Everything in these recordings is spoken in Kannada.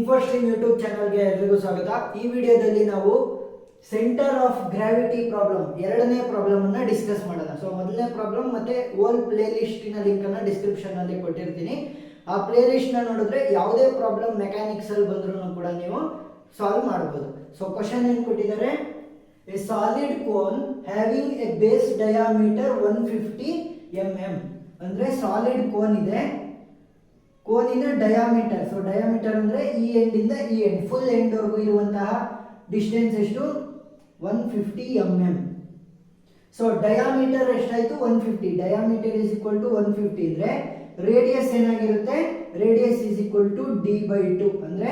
ಇನ್ಫೋಸ್ಟ್ರೀಮ್ ಯೂಟ್ಯೂಬ್ ಚಾನಲ್ಗೆ ಎಲ್ಲರಿಗೂ ಸ್ವಾಗತ. ಈ ವಿಡಿಯೋದಲ್ಲಿ ನಾವು ಸೆಂಟರ್ ಆಫ್ ಗ್ರಾವಿಟಿ ಪ್ರಾಬ್ಲಮ್ ಎರಡನೇ ಪ್ರಾಬ್ಲಮ್ ಅನ್ನ ಡಿಸ್ಕಸ್ ಮಾಡೋಣ. ಸೊ ಮೊದಲನೇ ಪ್ರಾಬ್ಲಮ್ ಮತ್ತೆ ಓಲ್ ಪ್ಲೇ ಲಿಸ್ಟಿನ ಲಿಂಕ್ ಅನ್ನ ಡಿಸ್ಕ್ರಿಪ್ಷನ್ ಅಲ್ಲಿ ಕೊಟ್ಟಿರ್ತೀನಿ. ಆ ಪ್ಲೇ ಲಿಸ್ಟ್ ನ ನೋಡಿದ್ರೆ ಯಾವುದೇ ಪ್ರಾಬ್ಲಮ್ ಮೆಕ್ಯಾನಿಕ್ಸ್ ಅಲ್ಲಿ ಬಂದ್ರೂ ಕೂಡ ನೀವು ಸಾಲ್ವ್ ಮಾಡಬಹುದು. ಸೊ ಕ್ವಶನ್ ಏನು ಕೊಟ್ಟಿದ್ದಾರೆ, A solid cone having A base diameter 150 mm. ಅಂದ್ರೆ ಸಾಲಿಡ್ ಕೋನ್ ಇದೆ, ಕೋನಿನ ಡಯಾಮೀಟರ್. ಸೊ ಡಯಾಮೀಟರ್ ಅಂದ್ರೆ ಈ ಎಂಡ್ ಇಂದ ಈ ಎಂಡ್ ಫುಲ್ ಎಂಡ್ ವರೆಗೂ ಇರುವಂತಹ ಡಿಸ್ಟೆನ್ಸ್ ಎಷ್ಟು 150 mm. ಸೊ ಡಯಾಮೀಟರ್ ಎಷ್ಟಾಯ್ತು 150. ಡಯಾಮೀಟರ್ ಇಸ್ ಈಕ್ವಲ್ ಟು 150 ಇದ್ರೆ ರೇಡಿಯಸ್ ಏನಾಗಿರುತ್ತೆ, radius is equal to d/2 ಅಂದ್ರೆ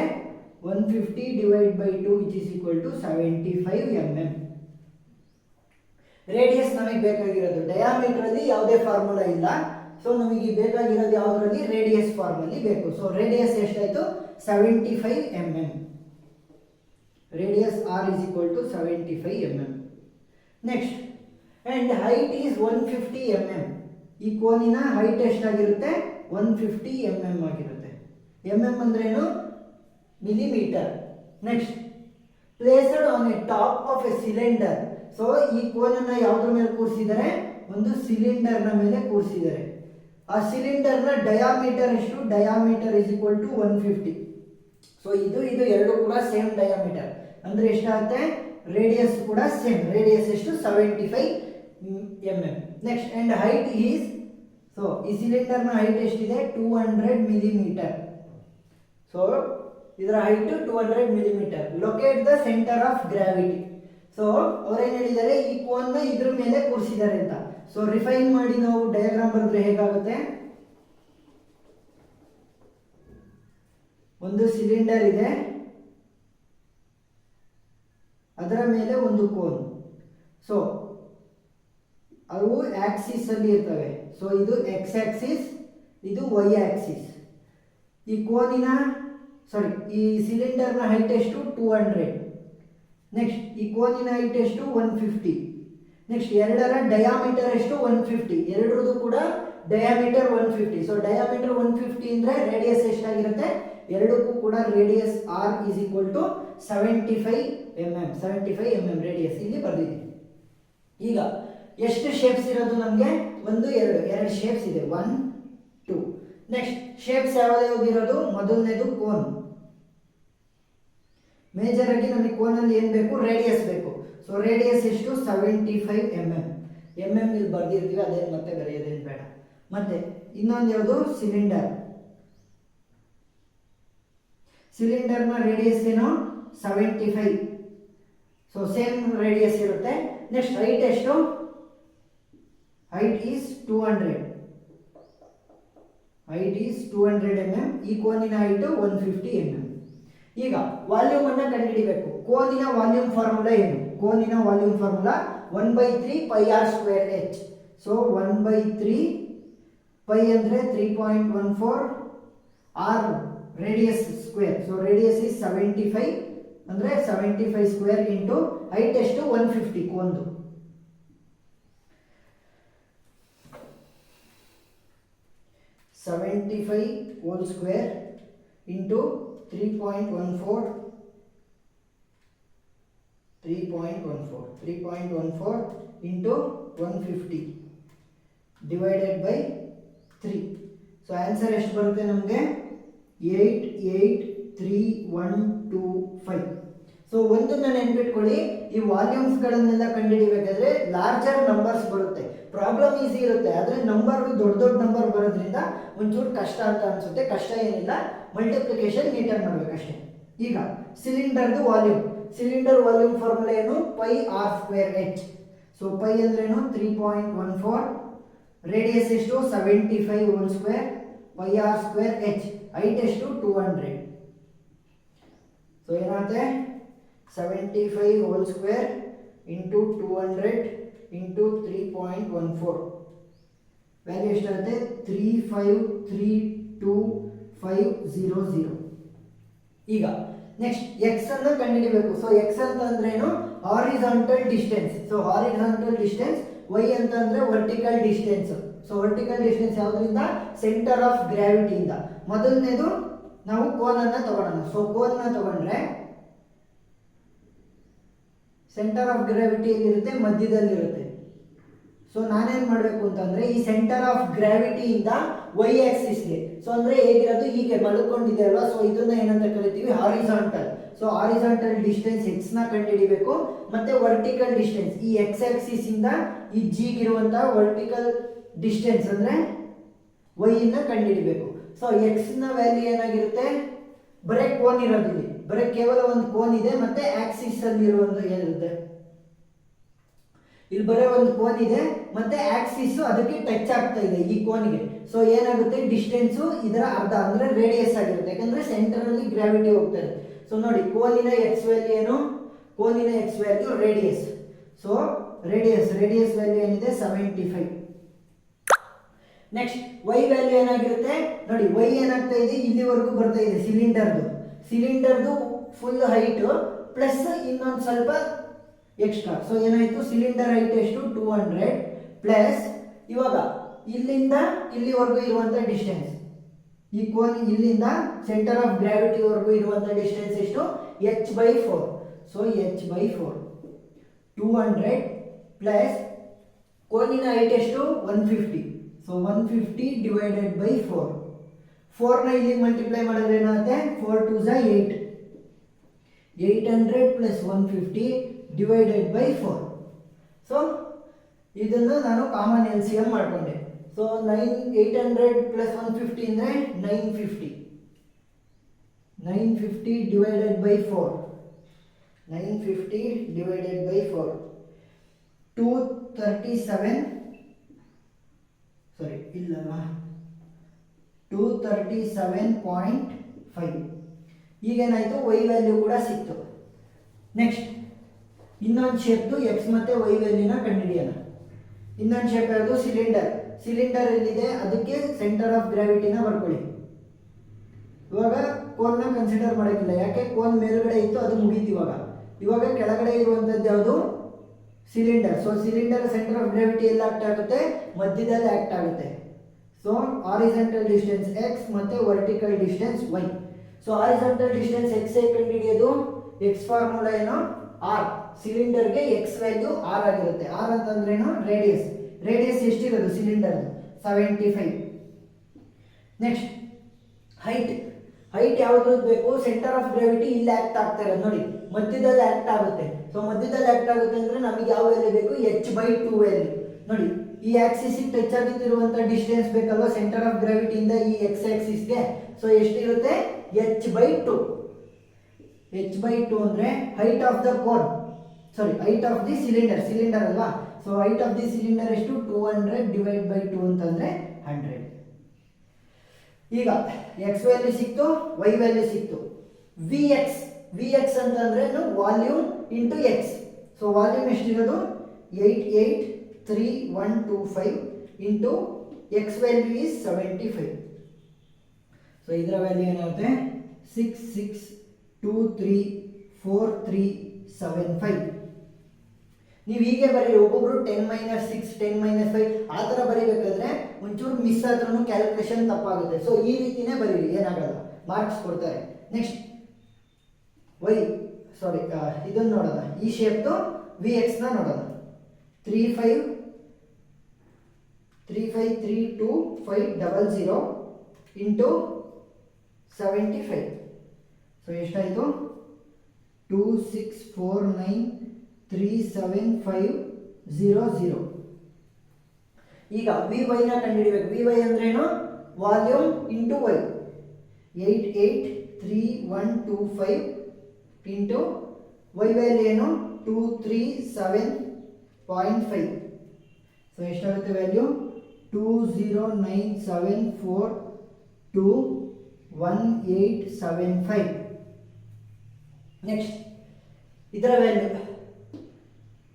150 divide by 2 which is equal to 75 mm. Radius ನಮಗೆ ಬೇಕಾಗಿರೋದು, ಡಯಾಮೀಟರ್ ಅಲ್ಲಿ ಯಾವುದೇ ಫಾರ್ಮುಲಾ ಇಲ್ಲ. ಸೊ ನಮಗೆ ಬೇಕಾಗಿರೋದು ಯಾವುದರಲ್ಲಿ, ರೇಡಿಯಸ್ ಫಾರ್ಮ್ ಅಲ್ಲಿ ಬೇಕು. ಸೊ ರೇಡಿಯಸ್ ಎಷ್ಟಾಯ್ತು 75 mm. Radius r is equal to 75 mm. Next, and height is 150 mm. ಈ ಕೋನಿನ ಹೈಟ್ ಎಷ್ಟಾಗಿರುತ್ತೆ 150 mm ಆಗಿರುತ್ತೆ. mm ಅಂದ್ರೇನು, millimetre. Next, placed on A top of A cylinder. So ಈ ಕೋನನ್ನ ಯಾವುದ್ರ ಮೇಲೆ ಕೂರಿಸಿದ್ದಾರೆ, ಒಂದು ಸಿಲಿಂಡರ್ ನ ಮೇಲೆ ಕೂರಿಸಿದ್ದಾರೆ. ಆ ಸಿಲಿಂಡರ್ ನ ಡಯಾಮೀಟರ್ ಎಷ್ಟು, diameter is equal to 150. So ಇದು ಎರಡು ಕೂಡ ಸೇಮ್ ಡಯಾಮೀಟರ್ ಅಂದ್ರೆ ಎಷ್ಟಾಗುತ್ತೆ, ರೇಡಿಯಸ್ ಕೂಡ ಸೇಮ್. ರೇಡಿಯಸ್ ಎಷ್ಟು 75 mm. Next, and height is, so ಈ ಸಿಲಿಂಡರ್ ನ ಹೈಟ್ ಎಷ್ಟಿದೆ 200 ಮಿಲಿಮೀಟರ್. ಸೊ ಇದರ height 200 millimetre. Locate the centre of gravity. So ಅವ್ರೇನ್ ಹೇಳಿದ್ದಾರೆ, ಈ ಕೋನ್ ನ ಇದ್ರ ಮೇಲೆ ಕೂರಿಸಿದ್ದಾರೆ ಅಂತ. ಸೊ ರಿಫೈನ್ ಮಾಡಿ ನಾವು ಡಯಾಗ್ರಾಮ್ ಬರೆದ್ರೆ ಹೇಗಾಗುತ್ತೆ, ಒಂದು ಸಿಲಿಂಡರ್ ಇದೆ, ಅದರ ಮೇಲೆ ಒಂದು ಕೋನ್. ಸೊ ಅವು ಆಕ್ಸಿಸ್ ಅಲ್ಲಿ ಇರ್ತವೆ. ಸೊ ಇದು ಎಕ್ಸ್ ಆಕ್ಸಿಸ್, ಇದು ವೈ ಆಕ್ಸಿಸ್. ಈ ಕೋನಿನ ಈ ಸಿಲಿಂಡರ್ ನ ಹೈಟ್ ಎಷ್ಟು 200. ನೆಕ್ಸ್ಟ್, ಈ ಕೋನಿನ ಹೈಟ್ ಎಷ್ಟು 150. ನೆಕ್ಸ್ಟ್, ಎರಡರ ಡಯಾಮೀಟರ್ ಎಷ್ಟು 150. ಎರಡರದು ಕೂಡ ಡಯಾಮೀಟರ್ 150. ಸೊ ಡಯಾಮೀಟರ್ 150 ಅಂದ್ರೆ ರೇಡಿಯಸ್ ಎಷ್ಟಾಗಿರುತ್ತೆ, ಎರಡಕ್ಕೂ ಕೂಡ radius r is equal to 75 mm. 75 mm radius ಇಲ್ಲಿ ಬರ್ದಿದ್ದೀನಿ. ಈಗ ಎಷ್ಟು ಶೇಪ್ಸ್ ಇರೋದು ನಮಗೆ, ಎರಡು ಶೇಪ್ಸ್ ಇದೆ, 1 2. ನೆಕ್ಸ್ಟ್, ಶೇಪ್ಸ್ ಯಾವ್ಯಾವ್ದು ಇರೋದು, ಮೊದಲನೇದು ಕೋನ್. ಮೇಜರ್ ಆಗಿ ನಮಗೆ ಕೋನಲ್ಲಿ ಏನ್ ಬೇಕು, ರೇಡಿಯಸ್ ಬೇಕು. ಸೊ ರೇಡಿಯಸ್ ಎಷ್ಟು 75 mm. ಇಲ್ಲಿ ಬರ್ದಿರ್ತೀವಿ, ಅದೇನು ಮತ್ತೆ ಬರೆಯೋದೇನು ಬೇಡ. ಮತ್ತೆ ಇನ್ನೊಂದು ಯಾವುದು, ಸಿಲಿಂಡರ್. ಸಿಲಿಂಡರ್ ನ ರೇಡಿಯಸ್ ಏನು 75. ಸೊ ಸೇಮ್ ರೇಡಿಯಸ್ ಇರುತ್ತೆ. ನೆಕ್ಸ್ಟ್, ಹೈಟ್ ಎಷ್ಟು, height is 200. Height is 200 mm. ಈ ಕೋನಿನ ಹೈಟ್ 150 mm. ಈಗ ವಾಲ್ಯೂಮ್ ಅನ್ನ ಕಂಡುಹಿಡಿಬೇಕು. ಕೋನಿನ ವಾಲ್ಯೂಮ್ ಫಾರ್ಮುಲಾ ಏನು, ಕೋನಿನ volume formula 1/3 pi r square h. So 1/3 pi ಅಂದ್ರೆ 3.14, r radius square. So radius is 75 ಅಂದ್ರೆ 75 ಸ್ಕ್ವೇರ್ ಇಂಟು ಹೈಟ್ ಎಷ್ಟು 150 ಕೋನ್ದು. Whole square into 3.14 into 150 divided by 3. So answer ಎಷ್ಟು ಬರುತ್ತೆ ನಮಗೆ, 883,125. ಸೊ ಒಂದನ್ನ ನೆನ್ಪಿಟ್ಕೊಳ್ಳಿ, ಈ ವಾಲ್ಯೂಮ್ಸ್ ಗಳನ್ನೆಲ್ಲ ಕಂಡುಹಿಡಿಬೇಕಾದ್ರೆ ಲಾರ್ಜರ್ ನಂಬರ್ಸ್ ಬರುತ್ತೆ. ಪ್ರಾಬ್ಲಮ್ ಈಸಿ ಇರುತ್ತೆ, ಆದ್ರೆ ನಂಬರ್ ದೊಡ್ಡ ನಂಬರ್ ಬರೋದ್ರಿಂದ ಒಂಚೂರು ಕಷ್ಟ ಅಂತ ಅನ್ಸುತ್ತೆ. ಕಷ್ಟ ಏನಿಲ್ಲ, ಮಲ್ಟಿಪ್ಲಿಕೇಶನ್ ನೀಟಾಗಿ ಮಾಡ್ಬೇಕಷ್ಟೇ. ಈಗ ಸಿಲಿಂಡರ್ದು ವಾಲ್ಯೂಮ್, ಸಿಲಿಂಡರ್ ವಾಲ್ಯೂಮ್ ಫಾರ್ಮುಲಾ ಏನು, pi r square h. So pi ಅಂದ್ರೇನು 3.14, ರೇಡಿಯಸ್ ಎಷ್ಟು 75 whole square, pi r square h. Height ಎಷ್ಟು 200. ಸೊ ಏನಾಗುತ್ತೆ 75 whole square into 200 into 3.14. Value ಎಷ್ಟಾಗುತ್ತೆ 3532500. ಈಗ ನೆಕ್ಸ್ಟ್ ಎಕ್ಸ್ ಅನ್ನು ಕಂಡುಹಿಡಿಯಬೇಕು. ಸೊ ಎಕ್ಸ್ ಅಂತ ಅಂದ್ರೇನು, horizontal distance. So horizontal distance, y ಅಂತ ಅಂದ್ರೆ vertical distance. So vertical distance ಯಾವುದರಿಂದ, ಸೆಂಟರ್ ಆಫ್ ಗ್ರಾವಿಟಿಯಿಂದ. ಮೊದಲನೇದು ನಾವು ಕೋನನ್ನು ತಗೊಳ್ಳೋಣ. ಸೊ ಕೋನ್ನ ತಗೊಂಡ್ರೆ ಸೆಂಟರ್ ಆಫ್ ಗ್ರಾವಿಟಿ ಎಲ್ಲಿರುತ್ತೆ, ಮಧ್ಯದಲ್ಲಿರುತ್ತೆ. ಸೊ ನಾನೇನು ಮಾಡಬೇಕು ಅಂತಂದರೆ ಈ ಸೆಂಟರ್ ಆಫ್ ಗ್ರಾವಿಟಿಯಿಂದ ವೈ ಆಕ್ಸಿಸ್ಗೆ, ಸೊ ಅಂದರೆ ಹೇಗಿರೋದು ಹೀಗೆ ಮಲ್ಕೊಂಡಿದೆ ಅಲ್ವಾ, ಸೊ ಇದನ್ನ ಏನಂತ ಕರಿತೀವಿ, ಹಾರಿಜಾಂಟಲ್. ಸೊ ಹಾರಿಜಾಂಟಲ್ ಡಿಸ್ಟೆನ್ಸ್ ಎಕ್ಸ್ನ ಕಂಡುಹಿಡಿಬೇಕು, ಮತ್ತು ವರ್ಟಿಕಲ್ ಡಿಸ್ಟೆನ್ಸ್ ಈ ಎಕ್ಸ್ ಆಕ್ಸಿಸಿಂದ ಈ ಜಿಗಿರುವಂಥ ವರ್ಟಿಕಲ್ ಡಿಸ್ಟೆನ್ಸ್ ಅಂದರೆ ವೈನ ಕಂಡುಹಿಡಿಬೇಕು. ಸೊ ಎಕ್ಸ್ನ ವ್ಯಾಲ್ಯೂ ಏನಾಗಿರುತ್ತೆ, ಬರೀ ಕೋನ್ ಇರೋದಿಲ್ಲ, ಬರೀ ಕೇವಲ ಒಂದು ಕೋನ್ ಇದೆ, ಮತ್ತು ಆಕ್ಸಿಸ್ ಅಲ್ಲಿ ಇರುವಂಥ ಏನಿರುತ್ತೆ, ಇಲ್ಲಿ ಬರೀ ಒಂದು ಕೋನ್ ಇದೆ ಮತ್ತೆ ಆಕ್ಸಿಸ್ ಅದಕ್ಕೆ ಟಚ್ ಆಗ್ತಾ ಇದೆ ಈ ಕೋನ್ಗೆ. ಸೊ ಏನಾಗುತ್ತೆ, ಡಿಸ್ಟೆನ್ಸು ಇದರ ಅರ್ಧ ಅಂದರೆ ರೇಡಿಯಸ್ ಆಗಿರುತ್ತೆ, ಯಾಕಂದ್ರೆ ಸೆಂಟರ್ ಅಲ್ಲಿ ಗ್ರಾವಿಟಿ ಹೋಗ್ತಾ ಇದೆ. ಸೊ ನೋಡಿ ಕೋನಿನ ಎಕ್ಸ್ ವ್ಯಾಲ್ಯೂ ಏನು, ಕೋನಿನ x value radius. So radius value ಏನಿದೆ 75. ನೆಕ್ಸ್ಟ್ ವೈ ವ್ಯಾಲ್ಯೂ ಏನಾಗಿರುತ್ತೆ ನೋಡಿ, ವೈ ಏನಾಗ್ತಾ ಇದೆ, ಇಲ್ಲಿವರೆಗೂ ಬರ್ತಾ ಇದೆ ಸಿಲಿಂಡರ್ದು ಫುಲ್ ಹೈಟ್ ಪ್ಲಸ್ ಇನ್ನೊಂದು ಸ್ವಲ್ಪ ಎಕ್ಸ್ಟ್ರಾ. ಸೊ ಏನಾಯಿತು, ಸಿಲಿಂಡರ್ ಹೈಟ್ ಎಷ್ಟು 200 ಪ್ಲಸ್ ಇವಾಗ ಇಲ್ಲಿಂದ ಇಲ್ಲಿವರೆಗೂ ಇರುವಂಥ ಡಿಸ್ಟೆನ್ಸ್, ಈ ಕೋನ್ ಇಲ್ಲಿಂದ ಸೆಂಟರ್ ಆಫ್ ಗ್ರಾವಿಟಿವರೆಗೂ ಇರುವಂಥ ಡಿಸ್ಟೆನ್ಸ್ ಎಷ್ಟು, h/4. So h/4 200 plus ಕೋನಿನ height ಎಷ್ಟು 150. So 150 divided by 4. 4ನ ಇಲ್ಲಿ ಮಲ್ಟಿಪ್ಲೈ ಮಾಡಿದ್ರೆ ಏನಾಗುತ್ತೆ, 4 2 ಸ 8. 800 ಪ್ಲಸ್ 150 ಡಿವೈಡೆಡ್ ಬೈ 4. ಸೊ ಇದನ್ನು ನಾನು ಕಾಮನ್ LCM ಮಾಡಿಕೊಂಡೆ. ಸೊ 800 ಪ್ಲಸ್ 150 ಅಂದರೆ 950 ಡಿವೈಡೆಡ್ ಬೈ 4. 950 ಡಿವೈಡೆಡ್ ಬೈ 4 237, ಸಾರಿ ಇಲ್ಲವಾ 237.5. ಈಗೇನಾಯಿತು, ವೈ ವ್ಯಾಲ್ಯೂ ಕೂಡ ಸಿಕ್ತು. ನೆಕ್ಸ್ಟ್ ಇನ್ನೊಂದು ಶೇಪ್ದು ಎಕ್ಸ್ ಮತ್ತು ವೈ ವ್ಯಾಲ್ಯೂನ ಕಂಡುಹಿಡಿಯೋಣ. ಇನ್ನೊಂದು ಶೇಪ್ ಯಾವುದು, ಸಿಲಿಂಡರ್ ಎಲ್ಲಿದೆ ಅದಕ್ಕೆ ಸೆಂಟರ್ ಆಫ್ ಗ್ರಾವಿಟಿನ ಬರ್ಕೊಳ್ಳಿ. ಇವಾಗ ಕೋನ್ನ ಕನ್ಸಿಡರ್ ಮಾಡೋಕ್ಕಿಲ್ಲ, ಯಾಕೆ ಕೋನ್ ಮೇಲ್ಗಡೆ ಇತ್ತು ಅದು ಮುಗೀತು. ಇವಾಗ ಕೆಳಗಡೆ ಇರುವಂಥದ್ದು ಯಾವುದು, cylinder. So cylinder centre of gravity ಎಲ್ಲ ಆಕ್ಟ್ ಆಗುತ್ತೆ, ಮಧ್ಯದಲ್ಲಿ ಆಕ್ಟ್ ಆಗುತ್ತೆ. ಸೊ ಹಾರಿಜಾಂಟಲ್ ಡಿಸ್ಟೆನ್ಸ್ ಎಕ್ಸ್ ಮತ್ತು vertical distance y. So horizontal distance x ಕಂಡುಹಿಡಿಯೋದು, ಎಕ್ಸ್ ಫಾರ್ಮುಲಾ ಏನು, ಆರ್. ಸಿಲಿಂಡರ್ಗೆ ಎಕ್ಸ್ ವ್ಯಾಲ್ಯೂ ಆರ್ ಆಗಿರುತ್ತೆ. ಆರ್ ಅಂತಂದ್ರೇನು, ರೇಡಿಯಸ್ ಎಷ್ಟಿರೋದು ಸಿಲಿಂಡರ್ 75. ನೆಕ್ಸ್ಟ್ ಹೈಟ್ ಯಾವುದು ಬೇಕು, ಸೆಂಟರ್ ಆಫ್ ಗ್ರಾವಿಟಿ ಇಲ್ಲಿ ಆಕ್ಟ್ ಆಗ್ತಾ ಇರೋದು ನೋಡಿ, ಮಧ್ಯದಲ್ಲಿ ಆಕ್ಟ್ ಆಗುತ್ತೆ. ಸೊ ಮಧ್ಯದಲ್ಲಿ ಆಕ್ಟ್ ಆಗುತ್ತೆ ಅಂದರೆ ನಮಗೆ ಯಾವ ವ್ಯಾಲ್ಯೂ ಬೇಕು, h/2 ವ್ಯಾಲ್ಯೂ. ನೋಡಿ ಈ ಆಕ್ಸಿಸ್ಗೆ ಟಚ್ ಆಗುತ್ತಿರುವಂಥ ಡಿಸ್ಟೆನ್ಸ್ ಬೇಕಲ್ವಾ ಸೆಂಟರ್ ಆಫ್ ಗ್ರಾವಿಟಿಯಿಂದ ಈ ಎಕ್ಸ್ ಆಕ್ಸಿಸ್ಗೆ. ಸೊ ಎಷ್ಟಿರುತ್ತೆ, h/2. h/2 ಅಂದರೆ height of the cone, sorry height of the cylinder ಅಲ್ವಾ. So height of the cylinder ಎಷ್ಟು 200 ಡಿವೈಡ್ ಬೈ 2 ಅಂತಂದರೆ 100. ಈಗ ಎಕ್ಸ್ ವ್ಯಾಲ್ಯೂ ಸಿಕ್ತು, ವೈ ವ್ಯಾಲ್ಯೂ ಸಿಕ್ತು. ವಿ ಎಕ್ಸ್ ಅಂತಂದ್ರೆ volume into x. So volume ಎಷ್ಟಿರೋದು 883125 into x value is 75. So ಇದರ ವ್ಯಾಲ್ಯೂ ಏನಾಗುತ್ತೆ 66234375. ನೀವು ಹೀಗೆ ಬರೀ ಒಬ್ಬೊಬ್ರು 10 - 6 10 - 5 ಆ ಥರ ಬರೀಬೇಕಾದ್ರೆ ಒಂಚೂರು ಮಿಸ್ ಆದ್ರೂ ಕ್ಯಾಲ್ಕುಲೇಷನ್ ತಪ್ಪಾಗುತ್ತೆ. ಸೊ ಈ ರೀತಿನೇ ಬರೀರಿ, ಏನಾಗಲ್ಲ, ಮಾರ್ಕ್ಸ್ ಕೊಡ್ತಾರೆ. ನೆಕ್ಸ್ಟ್ ಇದನ್ನು ನೋಡೋಣ, ಈ ಶೇಪ್ದು ವಿ ಎಕ್ಸ್ನ ನೋಡೋಣ. 353250 ಇಂಟು 75. ಸೊ ಎಷ್ಟಾಯಿತು 26493750. ಈಗ ವಿ ವೈನ ಕಂಡುಹಿಡಬೇಕು. ವಿ ವೈ ಅಂದ್ರೇನು, volume into y. 883125 into y value ಏನು 237.5. ಸೊ ಎಷ್ಟಾಗುತ್ತೆ ವ್ಯಾಲ್ಯೂ 209742185. ನೆಕ್ಸ್ಟ್ ಇದರ value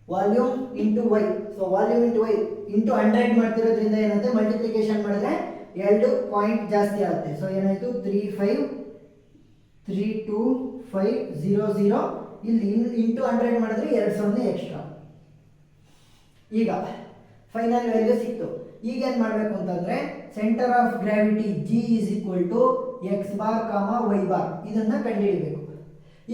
volume into y. So volume into y into 100 ಮಾಡ್ತಿರೋದ್ರಿಂದ ಏನಾಗುತ್ತೆ, ಮಲ್ಟಿಪ್ಲಿಕೇಶನ್ ಮಾಡಿದ್ರೆ 2 ಪಾಯಿಂಟ್ ಜಾಸ್ತಿ ಆಗುತ್ತೆ. ಸೊ ಏನಾಯಿತು 35322500. ಇಲ್ಲಿ ಇಂಟು 100 ಮಾಡಿದ್ರೆ 200 ಎಕ್ಸ್ಟ್ರಾ. ಈಗ ಫೈನಲ್ ವ್ಯಾಲ್ಯೂ ಸಿಕ್ತು. ಈಗೇನು ಮಾಡಬೇಕು ಅಂತಂದರೆ centre of gravity G is equal to x bar comma y bar ಇದನ್ನು ಕಂಡುಹಿಡಿಬೇಕು.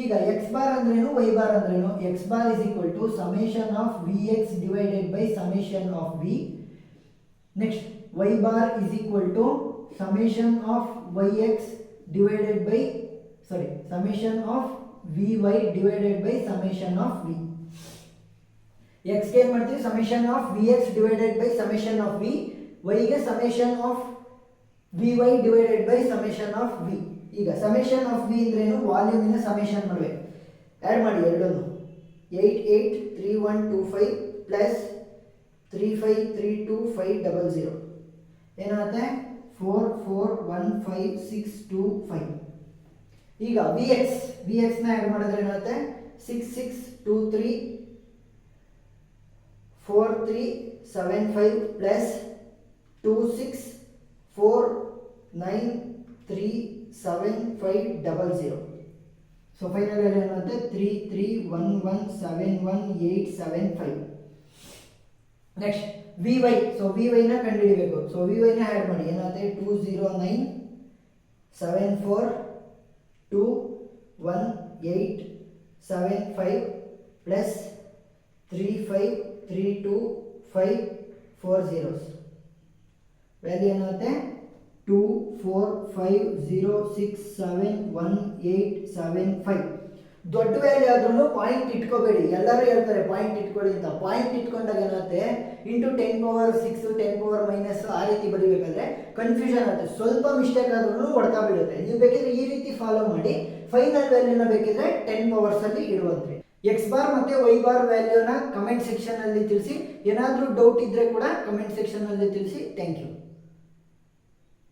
ಈಗ ಎಕ್ಸ್ ಬಾರ್ ಅಂದ್ರೇನು, ವೈ ಬಾರ್ ಅಂದ್ರೇನು? X bar is equal to summation of v x divided by summation of v. Next y bar is equal to summation of y x divided by summation of v y divided by summation of v. ಎಕ್ಸ್ಗೆ ಏನು ಮಾಡ್ತೀವಿ? Summation of v x divided by summation of v. ವೈಗೆ summation of v y divided by summation of v. ಈಗ ಸಮೇಷನ್ ಆಫ್ ವಿ ಅಂದ್ರೇನು? ವಾಲ್ಯೂಮಿನ ಸಮೇಷನ್ ಮಾಡಬೇಕು. ಆ್ಯಡ್ ಮಾಡಿ ಎರಡನ್ನು. 883125 ಪ್ಲಸ್ 353250 ಏನಾಗುತ್ತೆ? 441565. ಈಗ ವಿ ಎಕ್ಸ್ನ ಆ್ಯಡ್ ಮಾಡಿದ್ರೆ ಏನಾಗುತ್ತೆ? 66234375 ಪ್ಲಸ್ 26493750. ಸೊ ಫೈನಲ್ ಏನಾಗುತ್ತೆ? 3311711875. Next v y. So v ವೈನ ಕಂಡುಹಿಡಿಬೇಕು. ಸೊ ವಿ ವೈನ ಆ್ಯಡ್ ಮಾಡಿ ಏನಾಗುತ್ತೆ? 20974211875 ಪ್ಲಸ್ 3532540. ವ್ಯಾಲ್ಯೂ ಏನಾಗುತ್ತೆ? 2450671875. ದೊಡ್ಡ ವ್ಯಾಲ್ಯೂ ಆದ್ರೂ ಪಾಯಿಂಟ್ ಇಟ್ಕೋಬೇಡಿ. ಎಲ್ಲರೂ ಹೇಳ್ತಾರೆ ಪಾಯಿಂಟ್ ಇಟ್ಕೊಳ್ಳಿ ಅಂತ. ಪಾಯಿಂಟ್ ಇಟ್ಕೊಂಡಾಗ ಏನಾಗುತ್ತೆ? ಇಂಟು 10⁻6 10⁻−, ಆ ರೀತಿ ಬರೀಬೇಕಾದ್ರೆ ಕನ್ಫ್ಯೂಷನ್ ಆಗುತ್ತೆ. ಸ್ವಲ್ಪ ಮಿಸ್ಟೇಕ್ ಆದ್ರೂ ಹೊಡ್ತಾ ಬೀಳುತ್ತೆ. ನೀವು ಬೇಕಿದ್ರೆ ಈ ರೀತಿ ಫಾಲೋ ಮಾಡಿ ಫೈನಲ್ ವ್ಯಾಲ್ಯೂನ ಬೇಕಿದ್ರೆ 10 ಪವರ್ಸ್ ಅಲ್ಲಿ ಇಡುವಂತ್ರಿ. ಎಕ್ಸ್ ಬಾರ್ ಮತ್ತು ವೈ ಬಾರ್ ವ್ಯಾಲ್ಯೂನ ಕಮೆಂಟ್ ಸೆಕ್ಷನ್ ಅಲ್ಲಿ ತಿಳಿಸಿ. ಏನಾದರೂ ಡೌಟ್ ಇದ್ರೆ ಕೂಡ ಕಮೆಂಟ್ ಸೆಕ್ಷನ್ ಅಲ್ಲಿ ತಿಳಿಸಿ. Thank you.